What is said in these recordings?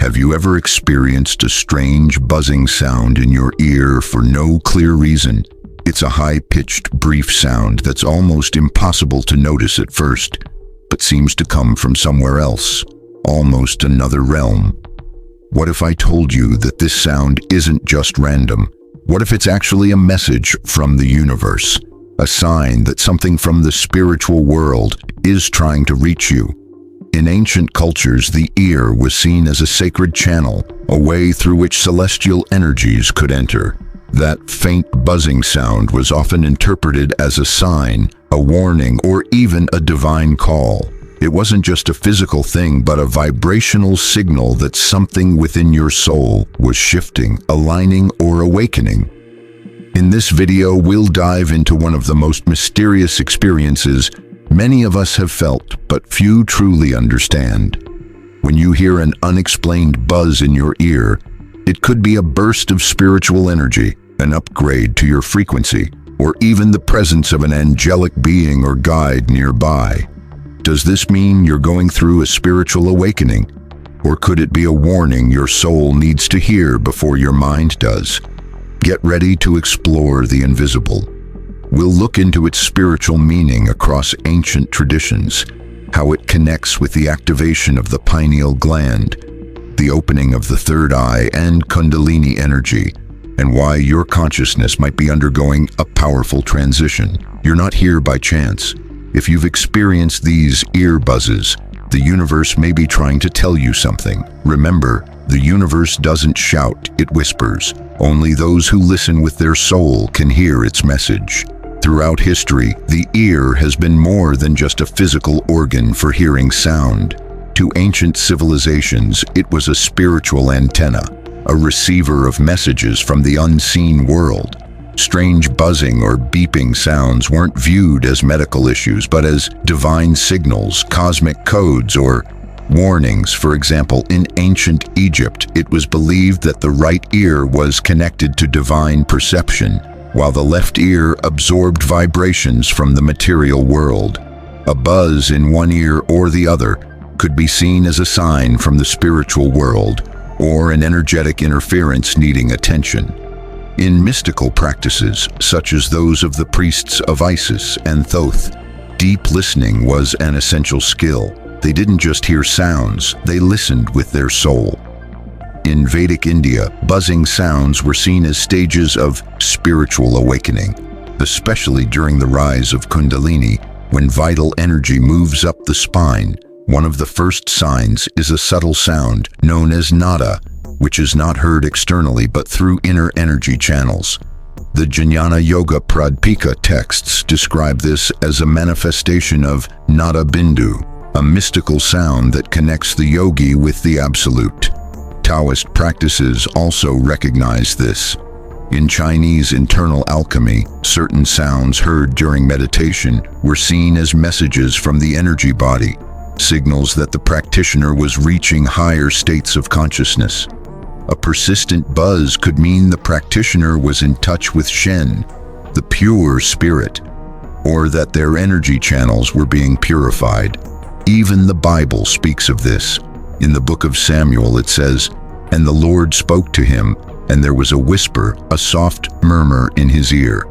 Have you ever experienced a strange buzzing sound in your ear for no clear reason? It's a high-pitched, brief sound that's almost impossible to notice at first, but seems to come from somewhere else, almost another realm. What if I told you that this sound isn't just random? What if it's actually a message from the universe? A sign that something from the spiritual world is trying to reach you? In ancient cultures, the ear was seen as a sacred channel, a way through which celestial energies could enter. That faint buzzing sound was often interpreted as a sign, a warning, or even a divine call. It wasn't just a physical thing, but a vibrational signal that something within your soul was shifting, aligning, or awakening. In this video, we'll dive into one of the most mysterious experiences many of us have felt, but few truly understand. When you hear an unexplained buzz in your ear, it could be a burst of spiritual energy, an upgrade to your frequency, or even the presence of an angelic being or guide nearby. Does this mean you're going through a spiritual awakening? Or could it be a warning your soul needs to hear before your mind does? Get ready to explore the invisible. We'll look into its spiritual meaning across ancient traditions, how it connects with the activation of the pineal gland, the opening of the third eye and Kundalini energy, and why your consciousness might be undergoing a powerful transition. You're not here by chance. If you've experienced these ear buzzes, the universe may be trying to tell you something. Remember, the universe doesn't shout, it whispers. Only those who listen with their soul can hear its message. Throughout history, the ear has been more than just a physical organ for hearing sound. To ancient civilizations, it was a spiritual antenna, a receiver of messages from the unseen world. Strange buzzing or beeping sounds weren't viewed as medical issues, but as divine signals, cosmic codes, or warnings. For example, in ancient Egypt, it was believed that the right ear was connected to divine perception, while the left ear absorbed vibrations from the material world. A buzz in one ear or the other could be seen as a sign from the spiritual world, or an energetic interference needing attention. In mystical practices, such as those of the priests of Isis and Thoth, deep listening was an essential skill. They didn't just hear sounds, they listened with their soul. In Vedic India, buzzing sounds were seen as stages of spiritual awakening, especially during the rise of Kundalini, when vital energy moves up the spine. One of the first signs is a subtle sound known as nada, which is not heard externally but through inner energy channels. The Jnana Yoga Pradipika texts describe this as a manifestation of nada bindu, a mystical sound that connects the yogi with the absolute. Taoist practices also recognize this. In Chinese internal alchemy, certain sounds heard during meditation were seen as messages from the energy body, signals that the practitioner was reaching higher states of consciousness. A persistent buzz could mean the practitioner was in touch with Shen, the pure spirit, or that their energy channels were being purified. Even the Bible speaks of this. In the book of Samuel it says, "And the Lord spoke to him, and there was a whisper, a soft murmur in his ear."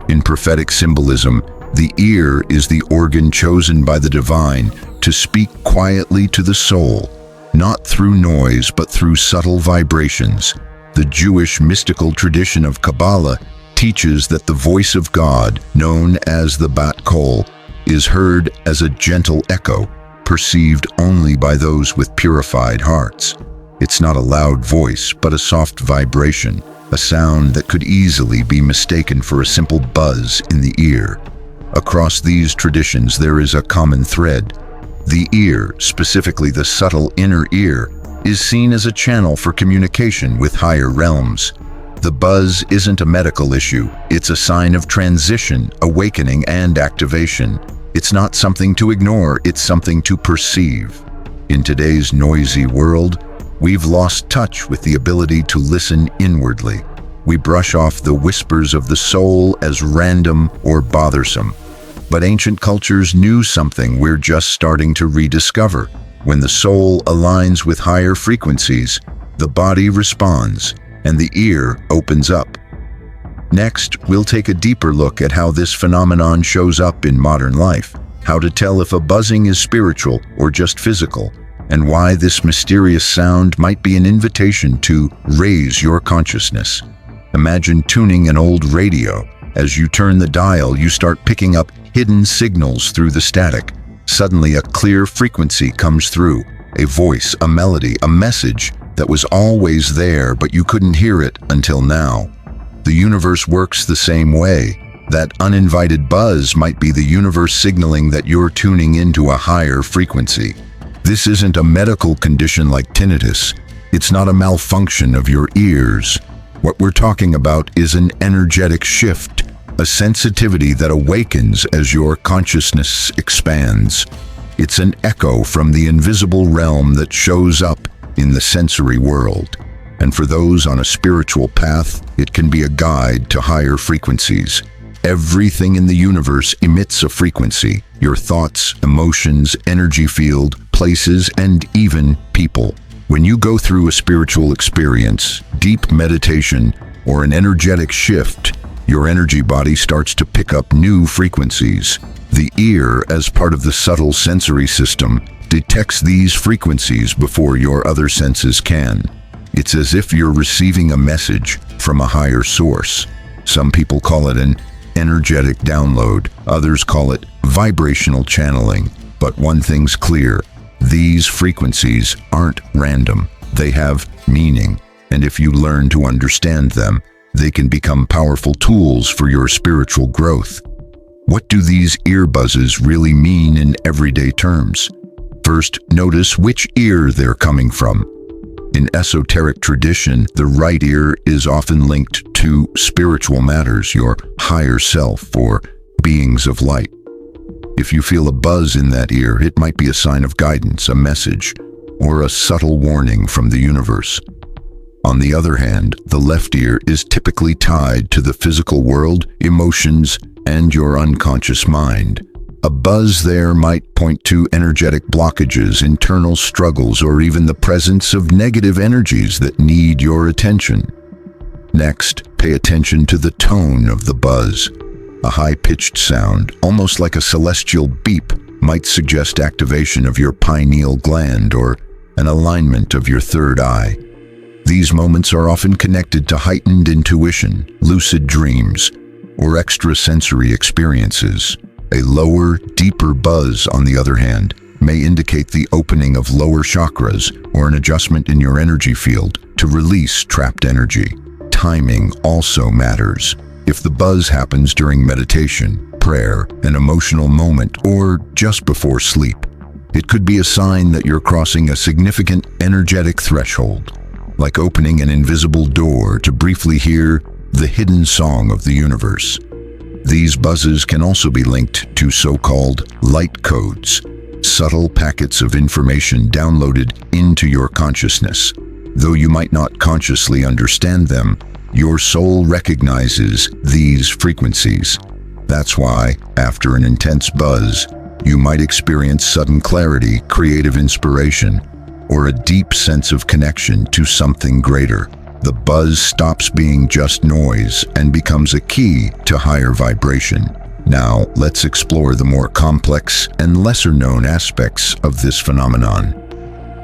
In prophetic symbolism, the ear is the organ chosen by the divine to speak quietly to the soul, not through noise but through subtle vibrations. The Jewish mystical tradition of Kabbalah teaches that the voice of God, known as the Bat Kol, is heard as a gentle echo, perceived only by those with purified hearts. It's not a loud voice, but a soft vibration, a sound that could easily be mistaken for a simple buzz in the ear. Across these traditions, there is a common thread. The ear, specifically the subtle inner ear, is seen as a channel for communication with higher realms. The buzz isn't a medical issue, it's a sign of transition, awakening, and activation. It's not something to ignore, it's something to perceive. In today's noisy world, we've lost touch with the ability to listen inwardly. We brush off the whispers of the soul as random or bothersome. But ancient cultures knew something we're just starting to rediscover. When the soul aligns with higher frequencies, the body responds and the ear opens up. Next, we'll take a deeper look at how this phenomenon shows up in modern life, how to tell if a buzzing is spiritual or just physical, and why this mysterious sound might be an invitation to raise your consciousness. Imagine tuning an old radio. As you turn the dial, you start picking up hidden signals through the static. Suddenly, a clear frequency comes through, a voice, a melody, a message that was always there, but you couldn't hear it until now. The universe works the same way. That uninvited buzz might be the universe signaling that you're tuning into a higher frequency. This isn't a medical condition like tinnitus. It's not a malfunction of your ears. What we're talking about is an energetic shift, a sensitivity that awakens as your consciousness expands. It's an echo from the invisible realm that shows up in the sensory world. And for those on a spiritual path, it can be a guide to higher frequencies. Everything in the universe emits a frequency. Your thoughts, emotions, energy field, places, and even people. When you go through a spiritual experience, deep meditation, or an energetic shift, your energy body starts to pick up new frequencies. The ear, as part of the subtle sensory system, detects these frequencies before your other senses can. It's as if you're receiving a message from a higher source. Some people call it an energetic download, others call it vibrational channeling. But one thing's clear, these frequencies aren't random. They have meaning, and if you learn to understand them, they can become powerful tools for your spiritual growth. What do these ear buzzes really mean in everyday terms? First, notice which ear they're coming from. In esoteric tradition, the right ear is often linked to spiritual matters, your higher self, or beings of light. If you feel a buzz in that ear, it might be a sign of guidance, a message, or a subtle warning from the universe. On the other hand, the left ear is typically tied to the physical world, emotions, and your unconscious mind. A buzz there might point to energetic blockages, internal struggles, or even the presence of negative energies that need your attention. Next, pay attention to the tone of the buzz. A high-pitched sound, almost like a celestial beep, might suggest activation of your pineal gland or an alignment of your third eye. These moments are often connected to heightened intuition, lucid dreams, or extrasensory experiences. A lower, deeper buzz, on the other hand, may indicate the opening of lower chakras or an adjustment in your energy field to release trapped energy. Timing also matters. If the buzz happens during meditation, prayer, an emotional moment, or just before sleep, it could be a sign that you're crossing a significant energetic threshold, like opening an invisible door to briefly hear the hidden song of the universe. These buzzes can also be linked to so-called light codes, subtle packets of information downloaded into your consciousness. Though you might not consciously understand them, your soul recognizes these frequencies. That's why, after an intense buzz, you might experience sudden clarity, creative inspiration, or a deep sense of connection to something greater. The buzz stops being just noise and becomes a key to higher vibration. Now, let's explore the more complex and lesser-known aspects of this phenomenon.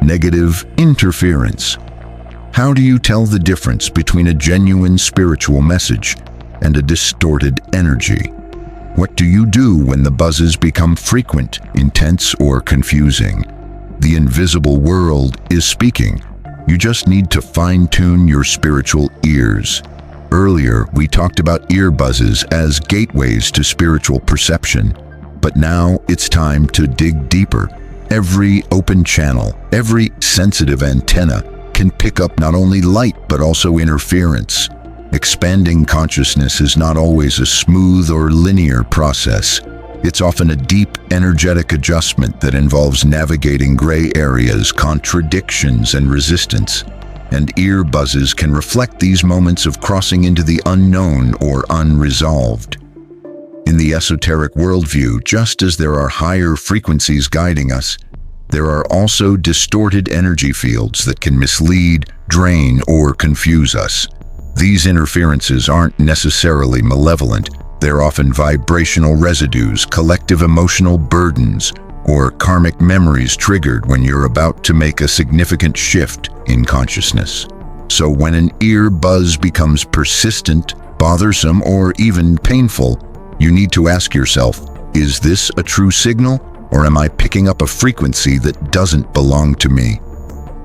Negative interference. How do you tell the difference between a genuine spiritual message and a distorted energy? What do you do when the buzzes become frequent, intense, or confusing? The invisible world is speaking. You just need to fine-tune your spiritual ears. Earlier, we talked about ear buzzes as gateways to spiritual perception, but now it's time to dig deeper. Every open channel, every sensitive antenna can pick up not only light but also interference. Expanding consciousness is not always a smooth or linear process. It's often a deep, energetic adjustment that involves navigating gray areas, contradictions, and resistance. And ear buzzes can reflect these moments of crossing into the unknown or unresolved. In the esoteric worldview, just as there are higher frequencies guiding us, There are also distorted energy fields that can mislead, drain, or confuse us. These interferences aren't necessarily malevolent. They're often vibrational residues, collective emotional burdens, or karmic memories triggered when you're about to make a significant shift in consciousness. So when an ear buzz becomes persistent, bothersome, or even painful, you need to ask yourself, is this a true signal, or am I picking up a frequency that doesn't belong to me?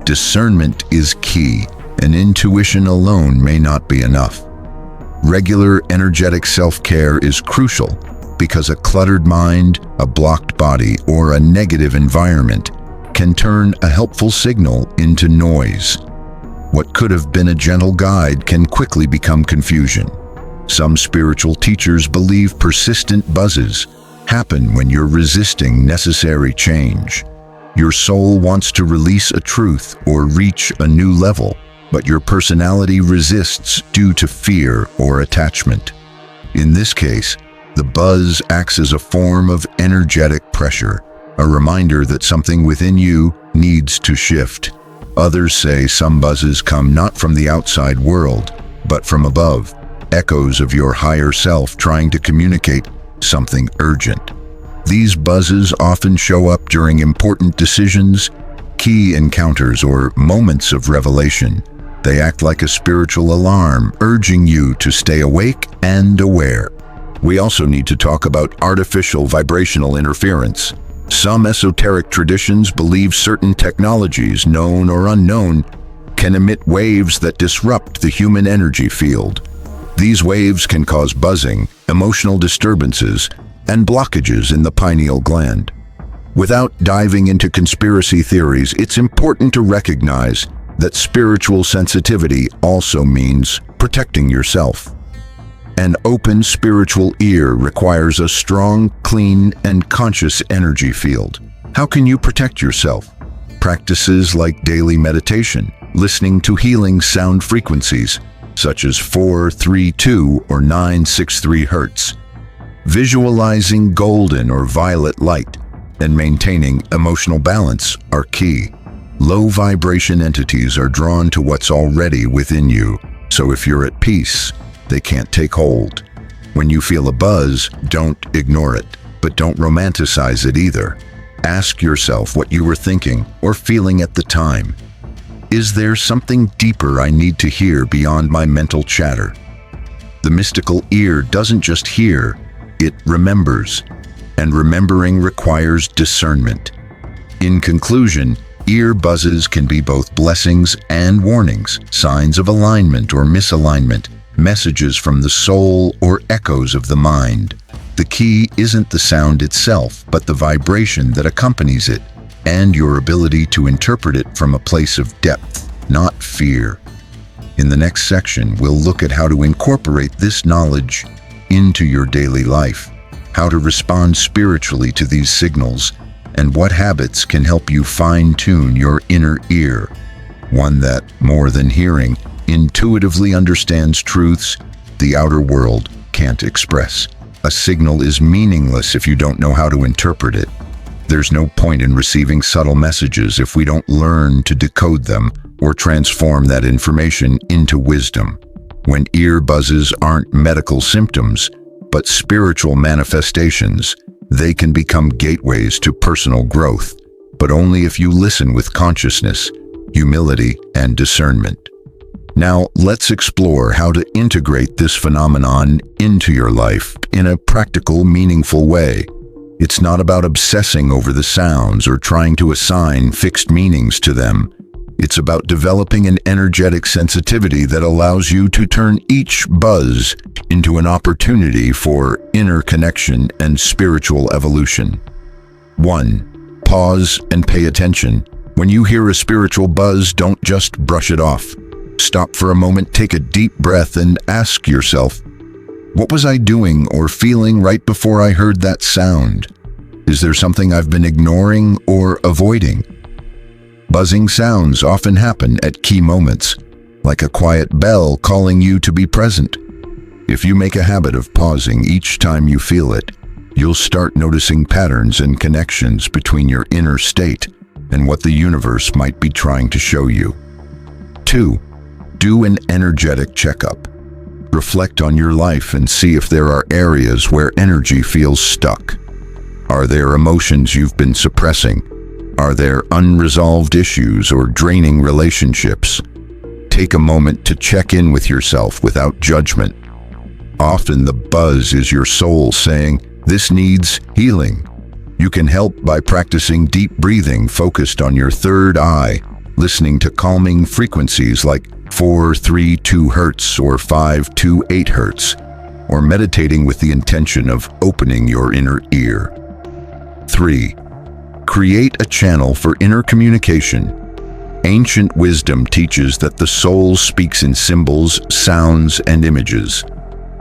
Discernment is key, and intuition alone may not be enough. Regular energetic self-care is crucial because a cluttered mind, a blocked body, or a negative environment can turn a helpful signal into noise. What could have been a gentle guide can quickly become confusion. Some spiritual teachers believe persistent buzzes happen when you're resisting necessary change. Your soul wants to release a truth or reach a new level, but your personality resists due to fear or attachment. In this case, the buzz acts as a form of energetic pressure, a reminder that something within you needs to shift. Others say some buzzes come not from the outside world, but from above, echoes of your higher self trying to communicate something urgent. These buzzes often show up during important decisions, key encounters, or moments of revelation. They act like a spiritual alarm, urging you to stay awake and aware. We also need to talk about artificial vibrational interference. Some esoteric traditions believe certain technologies, known or unknown, can emit waves that disrupt the human energy field. These waves can cause buzzing, emotional disturbances, and blockages in the pineal gland. Without diving into conspiracy theories, it's important to recognize that spiritual sensitivity also means protecting yourself. An open spiritual ear requires a strong, clean, and conscious energy field. How can you protect yourself? Practices like daily meditation, listening to healing sound frequencies, such as 432 or 963 Hz, visualizing golden or violet light, and maintaining emotional balance are key. Low vibration entities are drawn to what's already within you, so if you're at peace, they can't take hold. When you feel a buzz, don't ignore it, but don't romanticize it either. Ask yourself what you were thinking or feeling at the time. Is there something deeper I need to hear beyond my mental chatter? The mystical ear doesn't just hear, it remembers, and remembering requires discernment. In conclusion, ear buzzes can be both blessings and warnings, signs of alignment or misalignment, messages from the soul or echoes of the mind. The key isn't the sound itself, but the vibration that accompanies it, and your ability to interpret it from a place of depth, not fear. In the next section, we'll look at how to incorporate this knowledge into your daily life, how to respond spiritually to these signals, and what habits can help you fine-tune your inner ear, one that, more than hearing, intuitively understands truths the outer world can't express. A signal is meaningless if you don't know how to interpret it. There's no point in receiving subtle messages if we don't learn to decode them or transform that information into wisdom. When ear buzzes aren't medical symptoms, but spiritual manifestations, they can become gateways to personal growth, but only if you listen with consciousness, humility, and discernment. Now, let's explore how to integrate this phenomenon into your life in a practical, meaningful way. It's not about obsessing over the sounds or trying to assign fixed meanings to them. It's about developing an energetic sensitivity that allows you to turn each buzz into an opportunity for inner connection and spiritual evolution. 1. Pause and pay attention. When you hear a spiritual buzz, don't just brush it off. Stop for a moment, take a deep breath, and ask yourself, what was I doing or feeling right before I heard that sound? Is there something I've been ignoring or avoiding? Buzzing sounds often happen at key moments, like a quiet bell calling you to be present. If you make a habit of pausing each time you feel it, you'll start noticing patterns and connections between your inner state and what the universe might be trying to show you. 2. Do an energetic checkup. Reflect on your life and see if there are areas where energy feels stuck. Are there emotions you've been suppressing? Are there unresolved issues or draining relationships? Take a moment to check in with yourself without judgment. Often the buzz is your soul saying, "This needs healing." You can help by practicing deep breathing focused on your third eye, listening to calming frequencies like 432 Hz or 528 Hz, or meditating with the intention of opening your inner ear. 3. Create a channel for inner communication. Ancient wisdom teaches that the soul speaks in symbols, sounds, and images.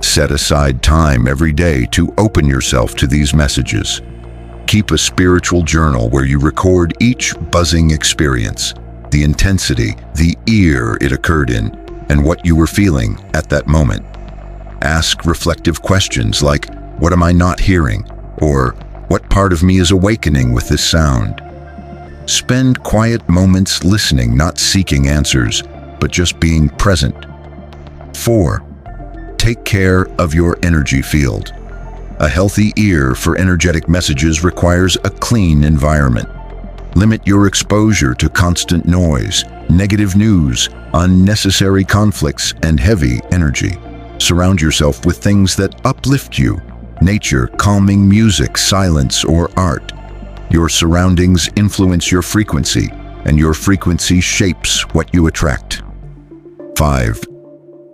Set aside time every day to open yourself to these messages. Keep a spiritual journal where you record each buzzing experience, the intensity, the ear it occurred in, and what you were feeling at that moment. Ask reflective questions like, "What am I not hearing?" or "What part of me is awakening with this sound?" Spend quiet moments listening, not seeking answers, but just being present. 4. Take care of your energy field. A healthy ear for energetic messages requires a clean environment. Limit your exposure to constant noise, negative news, unnecessary conflicts, and heavy energy. Surround yourself with things that uplift you: nature, calming music, silence, or art. Your surroundings influence your frequency, and your frequency shapes what you attract. 5.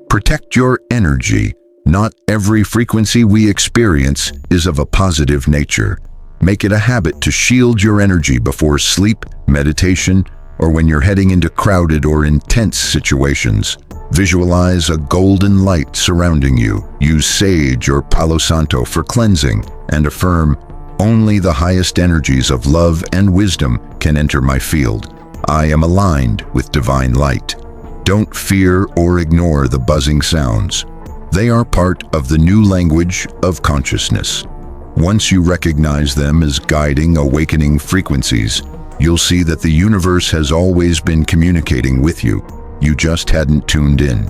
Protect your energy. Not every frequency we experience is of a positive nature. Make it a habit to shield your energy before sleep, meditation, or when you're heading into crowded or intense situations. Visualize a golden light surrounding you. Use sage or Palo Santo for cleansing, and affirm, "Only the highest energies of love and wisdom can enter my field. I am aligned with divine light." Don't fear or ignore the buzzing sounds. They are part of the new language of consciousness. Once you recognize them as guiding, awakening frequencies, you'll see that the universe has always been communicating with you. You just hadn't tuned in.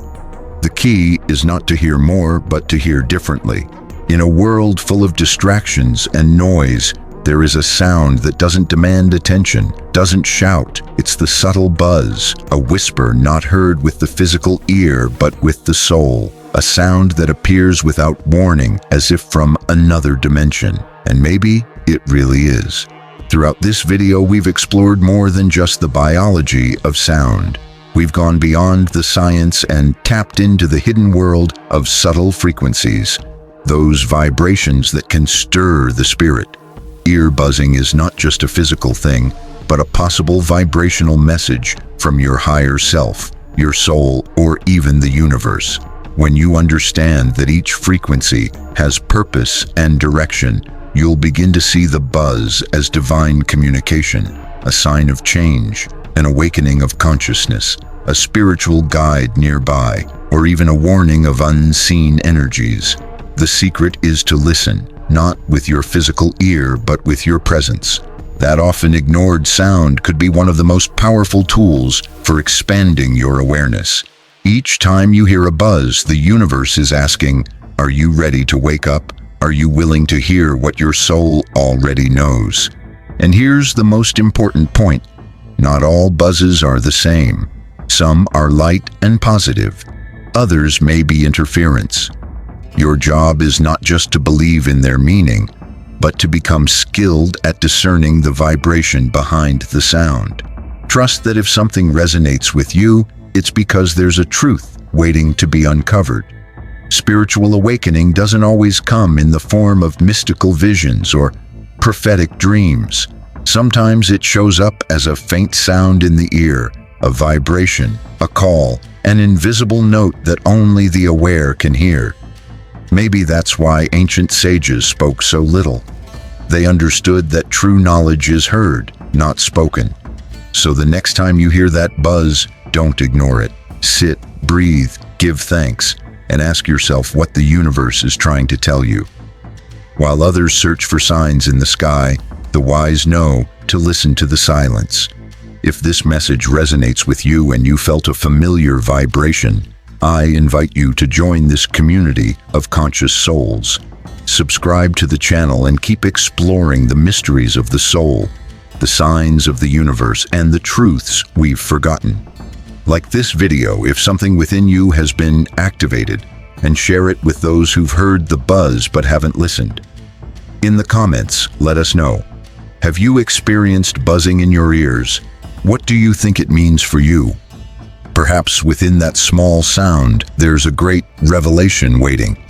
The key is not to hear more, but to hear differently. In a world full of distractions and noise, there is a sound that doesn't demand attention, doesn't shout. It's the subtle buzz, a whisper not heard with the physical ear, but with the soul. A sound that appears without warning, as if from another dimension. And maybe it really is. Throughout this video, we've explored more than just the biology of sound. We've gone beyond the science and tapped into the hidden world of subtle frequencies, those vibrations that can stir the spirit. Ear buzzing is not just a physical thing, but a possible vibrational message from your higher self, your soul, or even the universe. When you understand that each frequency has purpose and direction, you'll begin to see the buzz as divine communication, a sign of change, an awakening of consciousness, a spiritual guide nearby, or even a warning of unseen energies. The secret is to listen, not with your physical ear, but with your presence. That often ignored sound could be one of the most powerful tools for expanding your awareness. Each time you hear a buzz, the universe is asking, "Are you ready to wake up? Are you willing to hear what your soul already knows?" And here's the most important point. Not all buzzes are the same. Some are light and positive. Others may be interference. Your job is not just to believe in their meaning, but to become skilled at discerning the vibration behind the sound. Trust that if something resonates with you, it's because there's a truth waiting to be uncovered. Spiritual awakening doesn't always come in the form of mystical visions or prophetic dreams. Sometimes it shows up as a faint sound in the ear, a vibration, a call, an invisible note that only the aware can hear. Maybe that's why ancient sages spoke so little. They understood that true knowledge is heard, not spoken. So the next time you hear that buzz, don't ignore it. Sit, breathe, give thanks, and ask yourself what the universe is trying to tell you. While others search for signs in the sky, the wise know to listen to the silence. If this message resonates with you and you felt a familiar vibration, I invite you to join this community of conscious souls. Subscribe to the channel and keep exploring the mysteries of the soul, the signs of the universe, and the truths we've forgotten. Like this video if something within you has been activated, and share it with those who've heard the buzz but haven't listened. In the comments, let us know. Have you experienced buzzing in your ears? What do you think it means for you? Perhaps within that small sound, there's a great revelation waiting.